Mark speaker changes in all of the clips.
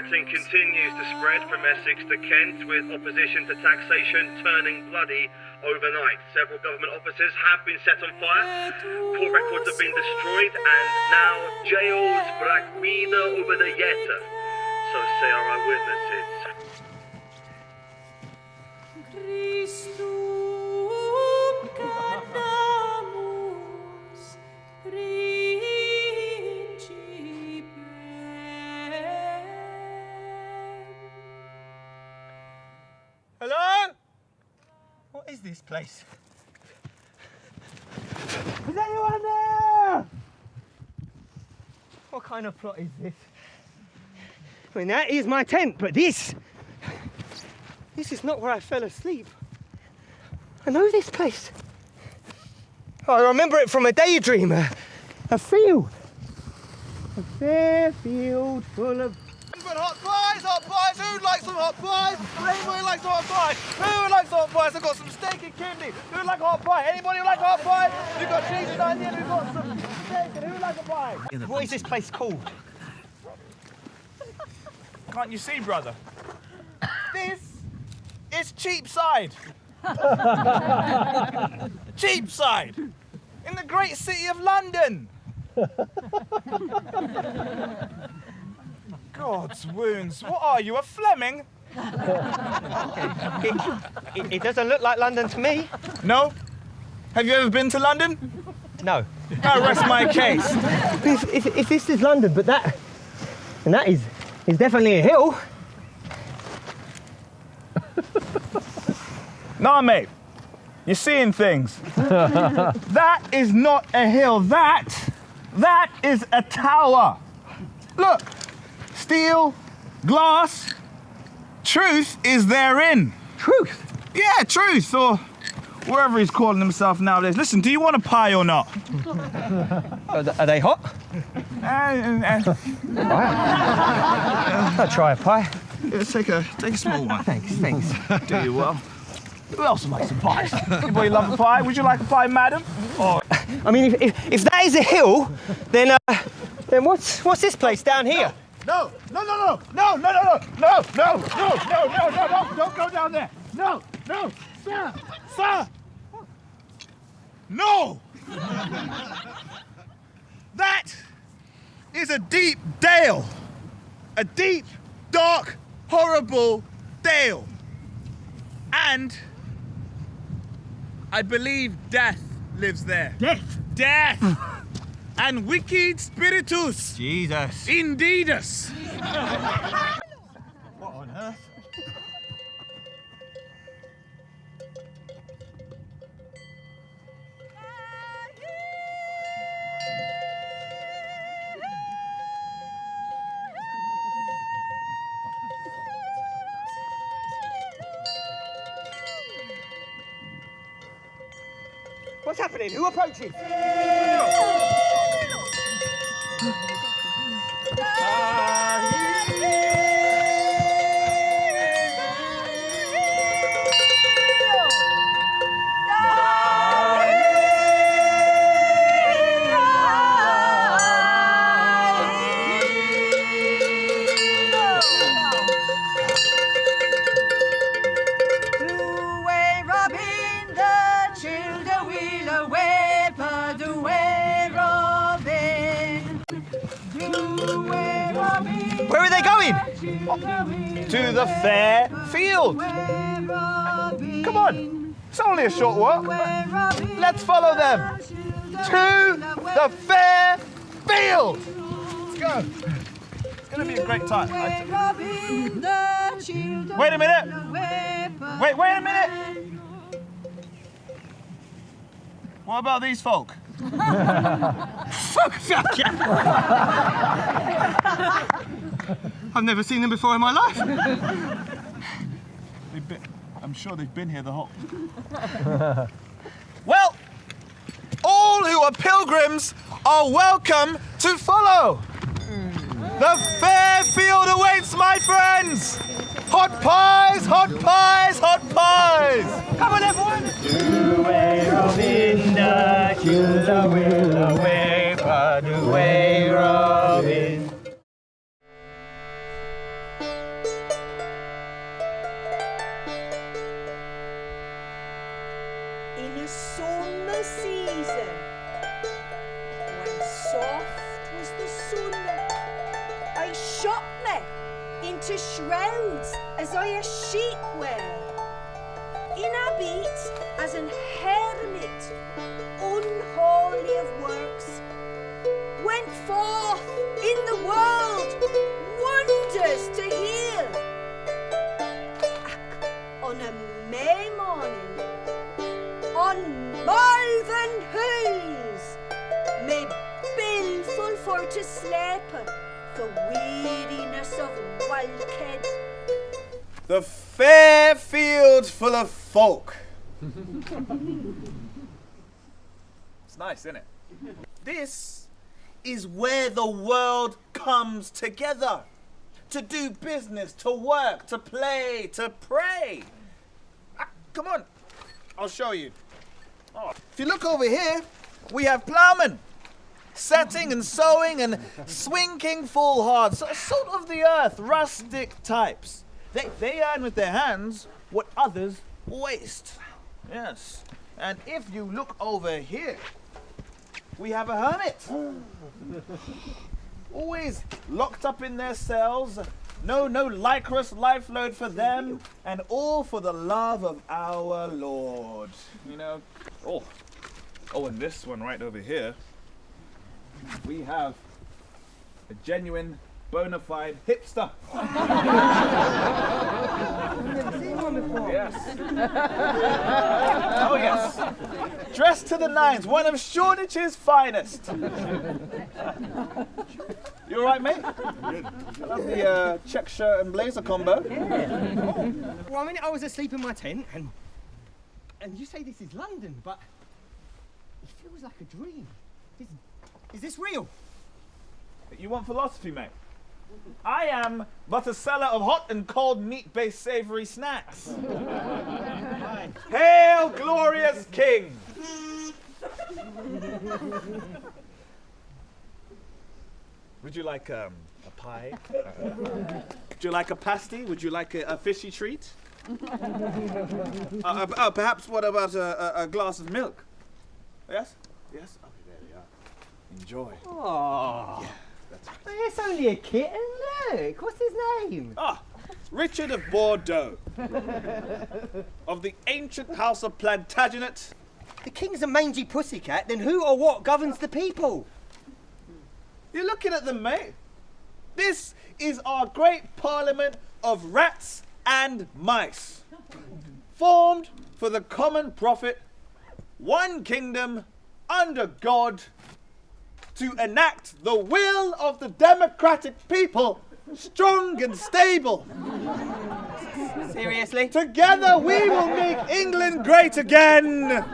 Speaker 1: rioting continues to spread from Essex to Kent, with opposition to taxation turning bloody overnight. Several government offices have been set on fire, court records have been destroyed, and now jails brak vida over the yeta. So say our eyewitnesses.
Speaker 2: Hello? What is this place? Is anyone there? What kind of plot is this? I mean, that is my tent, but this is not where I fell asleep. I know this place. I remember it from a daydream, a field. A fair field full of... Hot pies, hot pies! Who'd like some hot pies? Anybody likes hot pies? Who would like some hot pies? I've got some steak and kidney. Who'd like hot pie? Anybody like hot pie? We've got cheese and onion, we've got some steak, and who'd like a pie? What is this place called? Can't you see, brother? This is Cheapside. Cheapside! In the great city of London. God's wounds, what are you, a Fleming? It doesn't look like London to me. No? Have you ever been to London? No. I rest my case. If this is London, but that is definitely a hill. Nah, mate. You're seeing things. That is not a hill. That is a tower. Look. Steel, glass, truth is therein. Truth? Yeah, truth, or wherever he's calling himself nowadays. Listen, do you want a pie or not? Are they hot? I'll try a pie. Yeah, take a small one. Thanks. Do you well. Who else will make some pies? Anybody love a pie? Would you like a pie, madam? Or... I mean, if that is a hill, then what's this place down here? No, don't go down there. No, sir. No. That is a deep dale. A deep, dark, horrible dale. And I believe death lives there. Death. And wicked spiritus. Jesus. Indeedus. What on earth? What's happening? Who approaches? Where are they going? To the fair field. Come on, it's only a short walk. Let's follow them to the fair field. Let's go. It's going to be a great time. Wait a minute. Wait a minute. What about these folk? I've never seen them before in my life. I'm sure they've been here the whole... Well, all who are pilgrims are welcome to follow. The fair field awaits, my friends. Hot pies, hot pies, hot pies. Come on, everyone.
Speaker 3: to shrouds as I a sheep wear. In a beat as an hermit, unholy of works, went forth in the world wonders to heal. On a May morning, on Malvern Hills, me bilful for to sleep, for weariness of walkhead.
Speaker 4: The fair field full of folk. It's nice, isn't it? This is where the world comes together. To do business, to work, to play, to pray. Come on, I'll show you. Oh. If you look over here, we have Plowman. Setting and sowing and swinking full hard. So, sort of the earth, rustic types. They earn with their hands what others waste. Yes. And if you look over here, we have a hermit. Always locked up in their cells. No lycrous life load for them. And all for the love of our Lord. You know. Oh, and this one right over here. We have a genuine, bona fide hipster.
Speaker 2: Never seen one before.
Speaker 4: Yes. Oh, yes. Dressed to the nines, one of Shoreditch's finest. You all right, mate? Love the check shirt and blazer combo.
Speaker 2: Well, I mean, I was asleep in my tent, and you say this is London, but it feels like a dream. Is this real?
Speaker 4: You want philosophy, mate? I am but a seller of hot and cold meat-based savoury snacks. Hail, glorious King! Would you like a pie? Would you like a pasty? Would you like a fishy treat? Perhaps what about a glass of milk? Yes? Yes? Okay, there we are. Enjoy.
Speaker 2: Oh,
Speaker 4: Yeah, that's right.
Speaker 2: it's only a kitten. Look, what's his name?
Speaker 4: Ah, Richard of Bordeaux. Of the ancient house of Plantagenet.
Speaker 2: The king's a mangy pussycat. Then who or what governs the people?
Speaker 4: You're looking at them, mate. This is our great parliament of rats and mice. Formed for the common profit, one kingdom under God, to enact the will of the democratic people, strong and stable.
Speaker 2: Seriously?
Speaker 4: Together we will make England great again.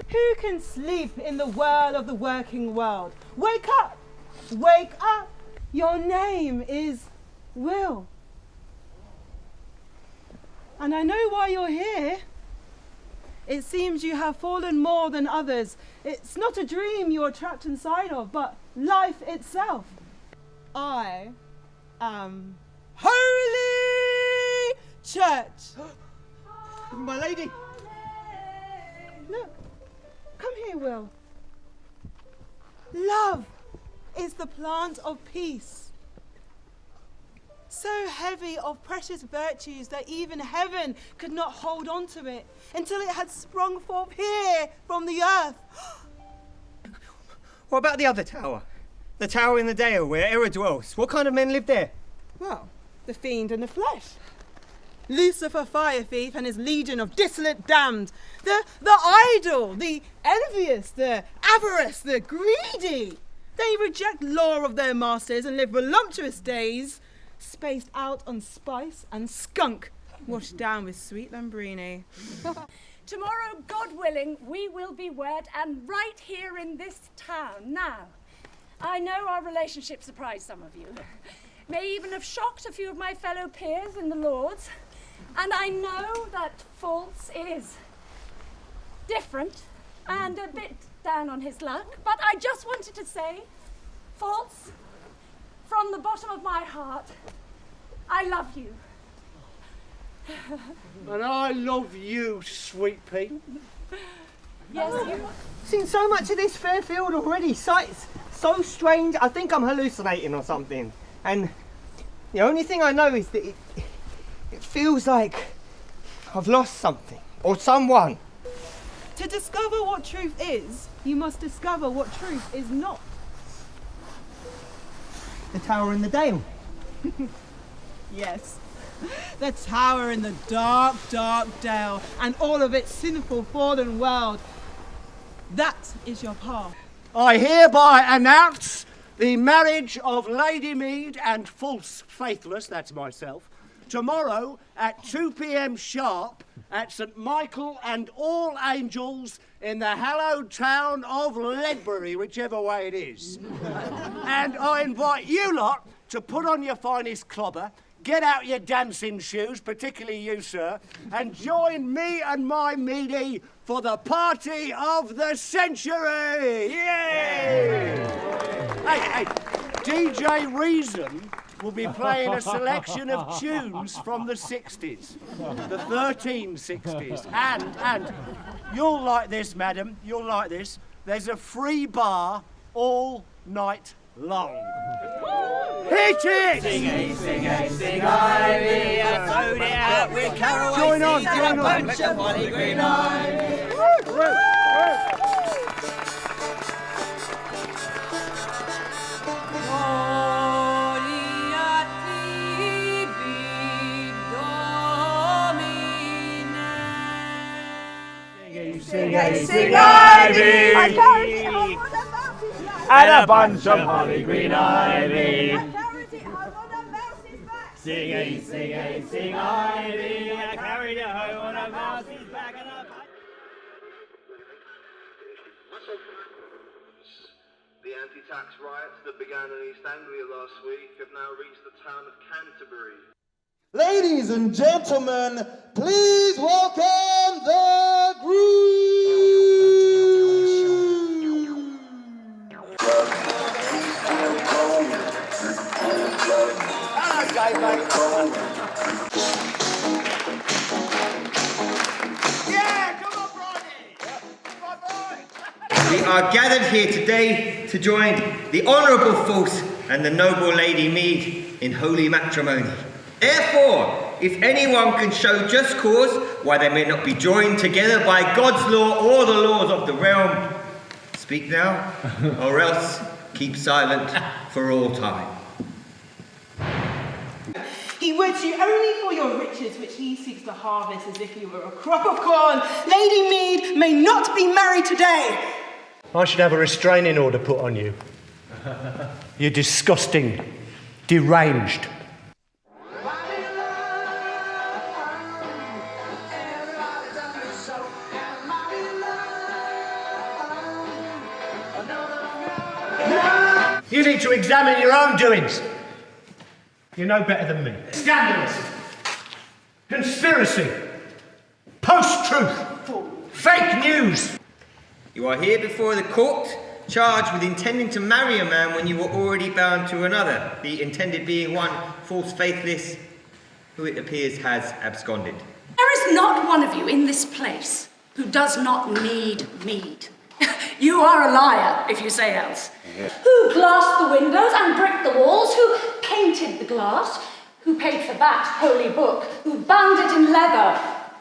Speaker 5: Who can sleep in the whirl of the working world? Wake up! Wake up! Your name is Will. And I know why you're here. It seems you have fallen more than others. It's not a dream you're trapped inside of, but life itself. I am Holy Church.
Speaker 2: My lady.
Speaker 5: Look, come here, Will. Love is the plant of peace. So heavy of precious virtues that even heaven could not hold on to it until it had sprung forth here from the earth.
Speaker 2: What about the other tower? The tower in the Dale where Error dwells. What kind of men live there?
Speaker 5: Well, the fiend in the flesh. Lucifer fire thief and his legion of dissolute damned. The idle, the envious, the avarice, the greedy. They reject law of their masters and live voluptuous days, spaced out on spice and skunk, washed down with sweet Lambrini.
Speaker 3: Tomorrow, God willing, we will be wed, and right here in this town. Now, I know our relationship surprised some of you. May even have shocked a few of my fellow peers in the Lords. And I know that False is different and a bit down on his luck, but I just wanted to say, False, from the bottom of my heart, I love you.
Speaker 6: And I love you, sweet pea.
Speaker 3: Yes, you.
Speaker 2: Seen so much of this Fairfield already. Sights so strange. I think I'm hallucinating or something. And the only thing I know is that it feels like I've lost something or someone.
Speaker 5: To discover what truth is, you must discover what truth is not.
Speaker 2: The tower in the dale.
Speaker 5: Yes. The tower in the dark, dark dale and all of its sinful, fallen world. That is your path.
Speaker 6: I hereby announce the marriage of Lady Mead and false faithless, that's myself, tomorrow at 2 p.m. sharp at St Michael and All Angels in the hallowed town of Ledbury, whichever way it is. And I invite you lot to put on your finest clobber, get out your dancing shoes, particularly you, sir, and join me and my meaty for the party of the century! Yay! Hey, DJ Reason will be playing a selection of tunes from the 60s, the 1360s, and you'll like this, madam, you'll like this. There's a free bar all night long. Hit it!
Speaker 7: Sing a, sing a, sing ivy, and float it out with caraway
Speaker 2: Join on,
Speaker 7: seeds
Speaker 2: join
Speaker 7: and a
Speaker 2: on.
Speaker 7: bunch of holly green ivy.
Speaker 6: Sing a, sing ivy,
Speaker 7: And a bunch of holly green ivy. Sing a, sing ivy, I carried it home on a mouse's back and a
Speaker 1: The anti-tax riots that began in East Anglia last week have now reached the town of Canterbury.
Speaker 8: Ladies and gentlemen, please welcome the groom.
Speaker 6: yeah, come on, Bridie! My boy!
Speaker 9: We are gathered here today to join the Honourable False and the Noble Lady Mead in holy matrimony. Therefore, if anyone can show just cause why they may not be joined together by God's law or the laws of the realm, speak now, or else keep silent for all time.
Speaker 5: He weds you only for your riches, which he seeks to harvest as if you were a crop of corn. Lady Mead may not be married today.
Speaker 10: I should have a restraining order put on you. You're disgusting, deranged. You need to examine your own doings. You know better than me. Scandalous, conspiracy, post-truth, fake news.
Speaker 9: You are here before the court, charged with intending to marry a man when you were already bound to another, the intended being one false faithless, who it appears has absconded.
Speaker 3: There is not one of you in this place who does not need mead. You are a liar if you say else. Who glassed the windows and bricked the walls? Who painted the glass? Who paid for that holy book? Who bound it in leather?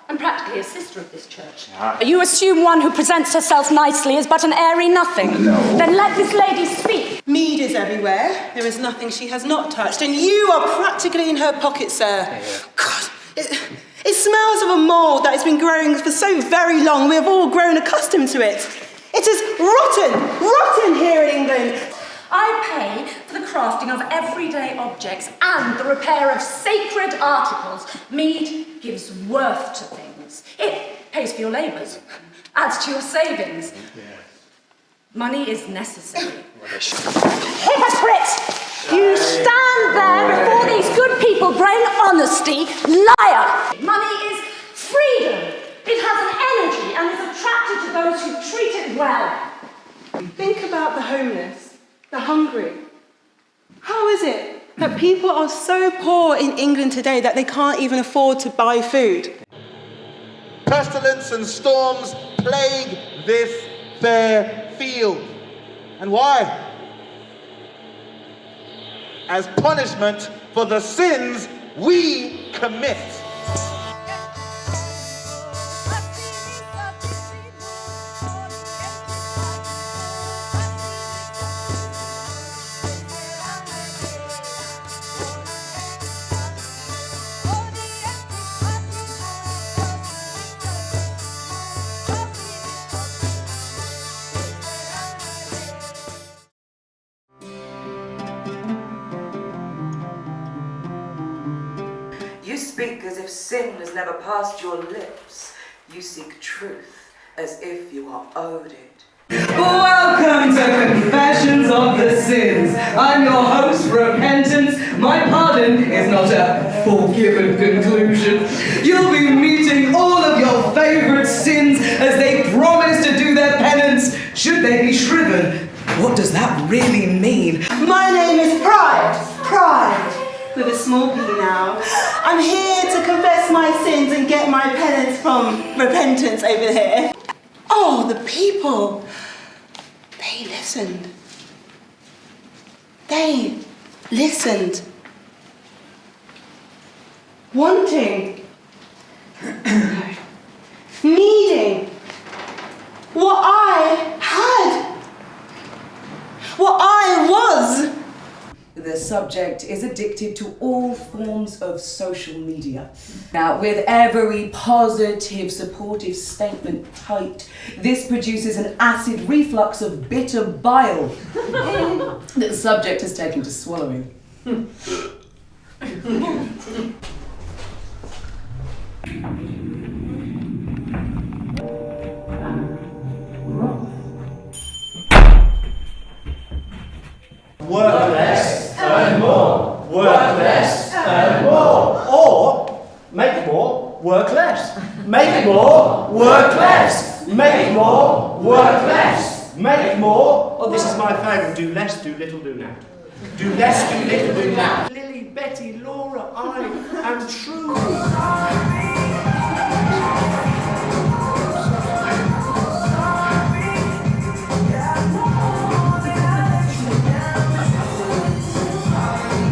Speaker 3: I'm practically a sister of this church. You assume one who presents herself nicely is but an airy nothing. No. Then let this lady speak.
Speaker 5: Mead is everywhere. There is nothing she has not touched, and you are practically in her pocket, sir. God, it smells of a mould that has been growing for so very long. We have all grown accustomed to it. It is rotten here in England.
Speaker 3: I pay for the crafting of everyday objects and the repair of sacred articles. Mead gives worth to things. It pays for your labours, adds to your savings. Money is necessary. Hypocrite! You stand there before these good people, braying honesty, liar! Money is freedom. It has an energy and is attracted to those who treat it well.
Speaker 5: Think about the homeless, the hungry, How is it that people are so poor in England today that they can't even afford to buy food?
Speaker 8: Pestilence and storms plague this fair field. And why? As punishment for the sins we commit.
Speaker 11: You speak as if sin has never passed your lips. You seek truth as if you are owed it.
Speaker 12: Welcome to Confessions of the Sins. I'm your host, Repentance. My pardon is not a forgiven conclusion. You'll be meeting all of your favourite sins as they promise to do their penance, should they be shriven. What does that really mean?
Speaker 5: My name is Pride. Pride. With a small p now. I'm here to confess my sins and get my penance from Repentance over here. Oh, the people. They listened. They listened. Wanting. Needing. What I had. What I was.
Speaker 12: The subject is addicted to all forms of social media. Now, with every positive, supportive statement typed, this produces an acid reflux of bitter bile that the subject has taken to swallowing.
Speaker 10: Work less, earn more. Work less, earn more. Or make more, work less. Make more, work less. Make more, work less. Make more. Oh, this is my favourite. Do less, do little, do now. Do less, do little, do now. Lily, Betty, Laura, I am true.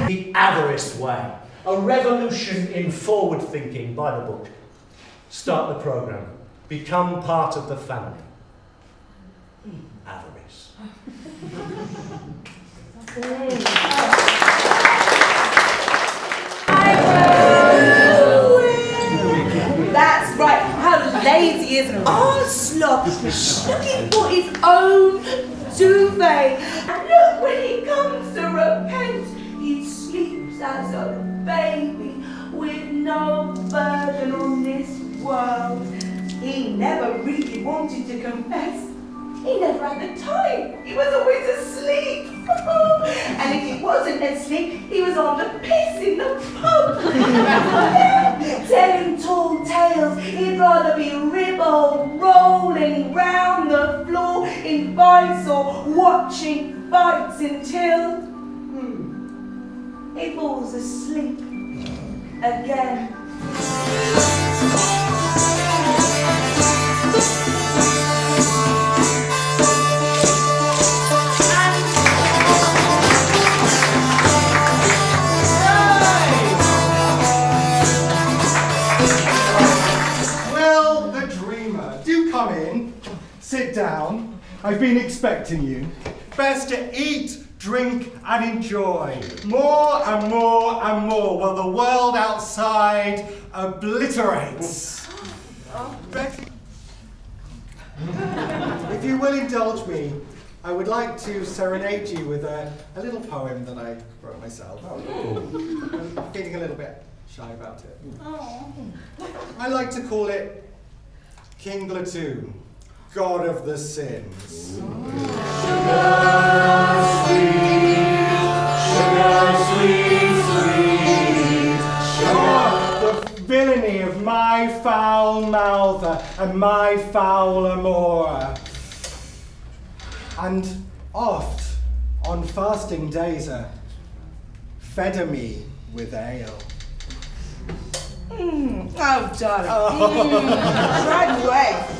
Speaker 10: The Avarice Way, a revolution in forward thinking by the book. Start the programme. Become part of the family. Avarice.
Speaker 12: That's right, how lazy is Onslaught, looking for his own duvet. And look, when he comes to repent, he sleeps as a baby with no burden on this world. He never really wanted to confess. He never had the time. He was always asleep. And if he wasn't asleep, he was on the piss in the pub. Telling tall tales. He'd rather be ribald, rolling round the floor in fights or watching fights until he falls asleep again.
Speaker 13: Well, the dreamer, do come in. Sit down. I've been expecting you. Best to eat, drink and enjoy. More and more and more while the world outside obliterates. Betty, if you will indulge me, I would like to serenade you with a little poem that I wrote myself. I'm feeling a little bit shy about it. I like to call it King Gluttony, God of the Sins. The villainy of my foul mouth and my foul amour. And oft on fasting days fed me with ale.
Speaker 12: Oh, darling. Right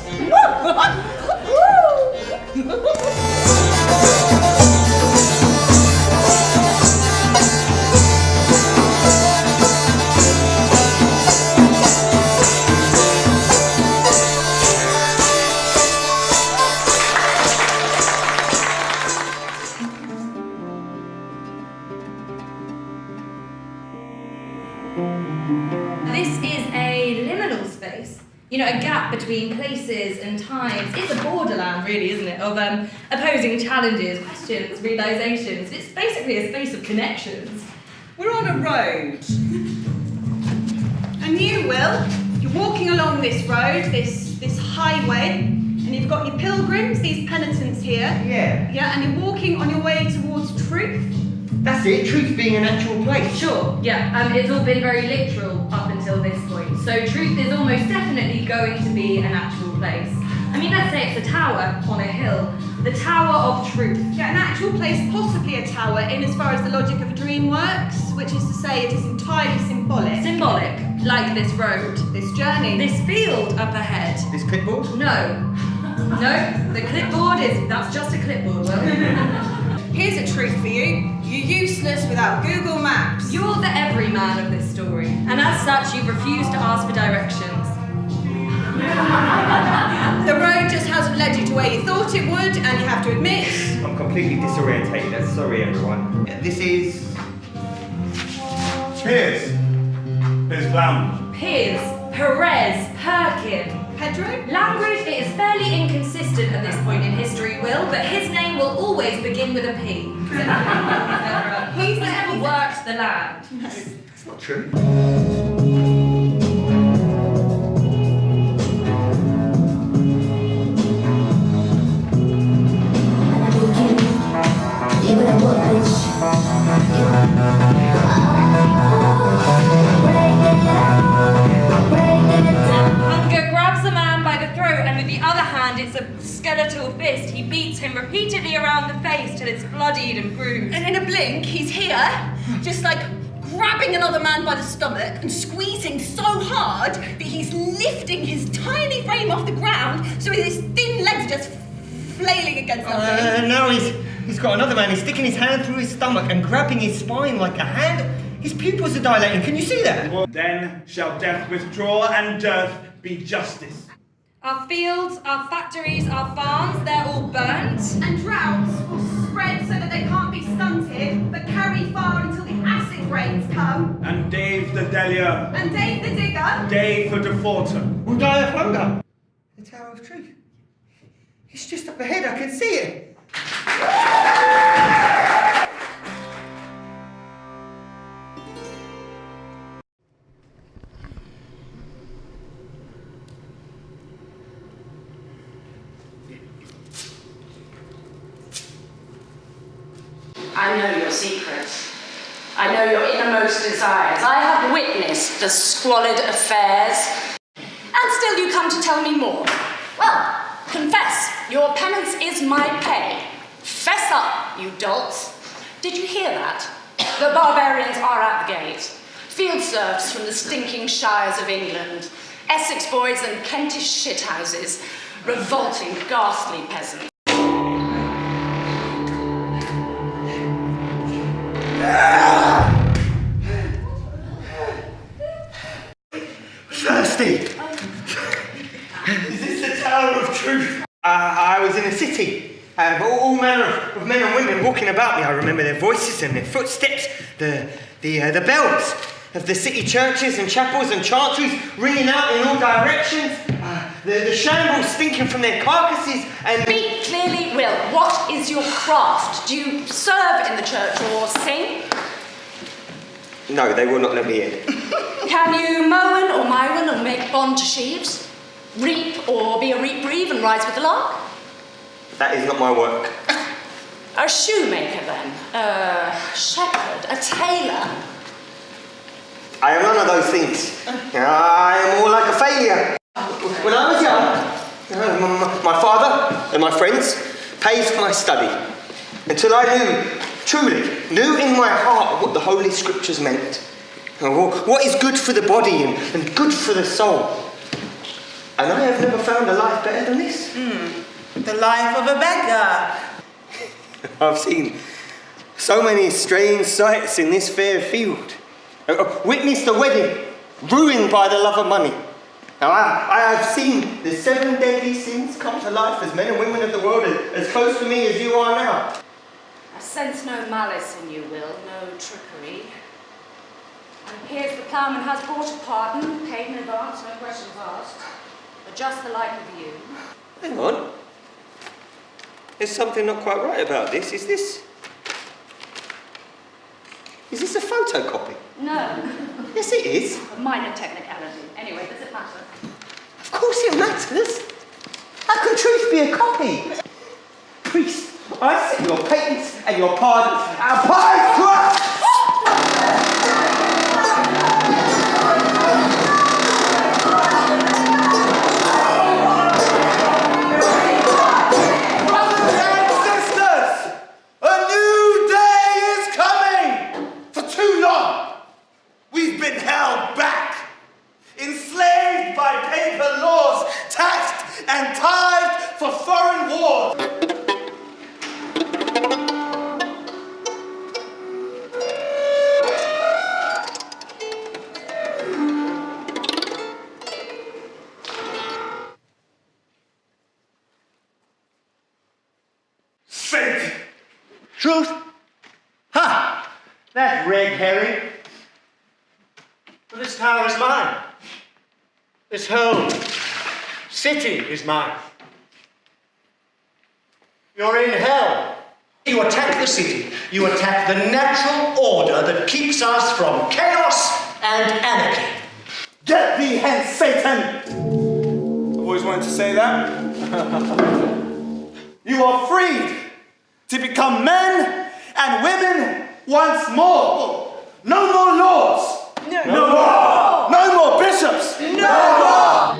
Speaker 14: This is a liminal space, you know, a gap between places and times. It's a borderland, really, isn't it, of opposing challenges, questions, realisations. It's basically a space of connections.
Speaker 15: We're on a road. And you, Will, you're walking along this road, this highway, and you've got your pilgrims, these penitents here.
Speaker 9: Yeah.
Speaker 15: Yeah, and you're walking on your way towards truth.
Speaker 9: That's it, truth being an actual place.
Speaker 14: Sure, yeah, it's all been very literal up until this point. So truth is almost definitely going to be an actual place. I mean, let's say it's a tower on a hill. The Tower of Truth.
Speaker 15: Yeah, an actual place, possibly a tower, in as far as the logic of a dream works, which is to say it is entirely symbolic.
Speaker 14: Symbolic, like this road.
Speaker 15: This journey.
Speaker 14: This field up ahead.
Speaker 9: This clipboard?
Speaker 14: No. No, the clipboard that's just a clipboard, Will.
Speaker 15: Here's a truth for you. You're useless without Google Maps.
Speaker 14: You're the everyman of this story, and as such, you've refused to ask for directions.
Speaker 15: The road just hasn't led you to where you thought it would, and you have to admit...
Speaker 9: I'm completely disorientated. Sorry, everyone. This is...
Speaker 10: Piers. Piers Plowman.
Speaker 14: Piers, Perez, Perkin.
Speaker 15: Pedro?
Speaker 14: Language, it is fairly inconsistent at this point in history, Will, but his name will always begin with a P. He's never worked the land.
Speaker 9: That's not true.
Speaker 14: Hunger grabs a man by the throat, and with the other hand, it's a skeletal fist. He beats him repeatedly around the face till it's bloodied and bruised.
Speaker 12: And in a blink, he's here, just like grabbing another man by the stomach and squeezing so hard that he's lifting his tiny frame off the ground so his thin legs are just flailing against something.
Speaker 9: Now he's got another man. He's sticking his hand through his stomach and grabbing his spine like a hand. His pupils are dilating. Can you see that?
Speaker 10: Then shall death withdraw and dearth be justice.
Speaker 14: Our fields, our factories, our farms, they're all burnt.
Speaker 15: And droughts will spread so that they can't be stunted, but carry far until the acid rains come.
Speaker 10: And Dave the Delia.
Speaker 15: And Dave the Digger.
Speaker 10: Dave the Defaulter.
Speaker 9: Will die of hunger. The Tower of Truth. It's just up ahead. I can see it.
Speaker 16: I know your secrets. I know your innermost desires. I have witnessed the squalid affairs. And still you come to tell me more. Well, confess. Your penance is my pay. Fess up, you dolts. Did you hear that? The barbarians are at the gate. Field serfs from the stinking shires of England. Essex boys and Kentish shithouses. Revolting, ghastly peasants.
Speaker 9: Thirsty.
Speaker 10: Is this the Tower of Truth?
Speaker 9: I was in a city. All manner of men and women walking about me. I remember their voices and their footsteps, the bells of the city churches and chapels and chantries ringing out in all directions, the shambles stinking from their carcasses and...
Speaker 16: Speak clearly, Will. What is your craft? Do you serve in the church or sing?
Speaker 9: No, they will not let me in.
Speaker 16: Can you mowen or mywen or make bond to sheaves? Reap or be a reap reeve and rise with the lark?
Speaker 9: That is not my work.
Speaker 16: A shoemaker then? A shepherd? A tailor?
Speaker 9: I am none of those things. I am more like a failure. When I was young, my father and my friends paid for my study until I knew truly knew in my heart what the Holy Scriptures meant. What is good for the body and good for the soul. And I have never found a life better than this.
Speaker 11: The life of a beggar.
Speaker 9: I've seen so many strange sights in this fair field. Witnessed a wedding ruined by the love of money. Now, I have seen the 7 deadly sins come to life as men and women of the world as close to me as you are now.
Speaker 16: I sense no malice in you, Will, no trickery. And Piers the Plowman has brought a pardon, paid in advance, no questions asked. But just the like of you.
Speaker 9: Hang on. There's something not quite right about this. Is this a photocopy?
Speaker 16: No.
Speaker 9: Yes, it is.
Speaker 16: A minor technicality. Anyway, does it matter?
Speaker 9: Of course it matters. How can truth be a copy? Priest, I set your patents and your pardons and pardons.
Speaker 4: Enslaved by paper laws, taxed and tithed for foreign wars.
Speaker 6: Fate! Truth? Ha! That red herring. Well, this tower is mine. This whole city is mine. You're in hell. You attack the city. You attack the natural order that keeps us from chaos and anarchy.
Speaker 4: Get thee hence, Satan! I've always wanted to say that. You are freed to become men and women once more. No more lords.
Speaker 11: No
Speaker 4: more. No more bishops.
Speaker 11: No more.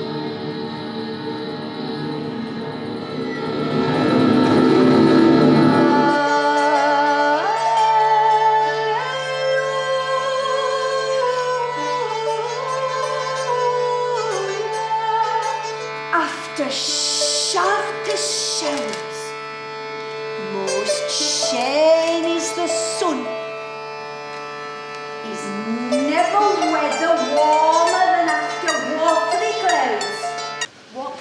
Speaker 12: After sharpest showers, most shine is the sun. Is never weather warmer than after watery clouds.
Speaker 16: What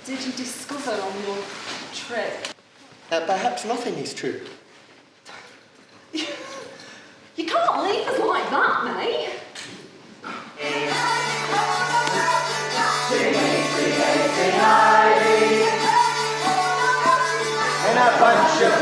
Speaker 16: did you discover on your trip?
Speaker 9: Perhaps nothing is true.
Speaker 16: You can't leave us like that, mate.
Speaker 9: And a bunch of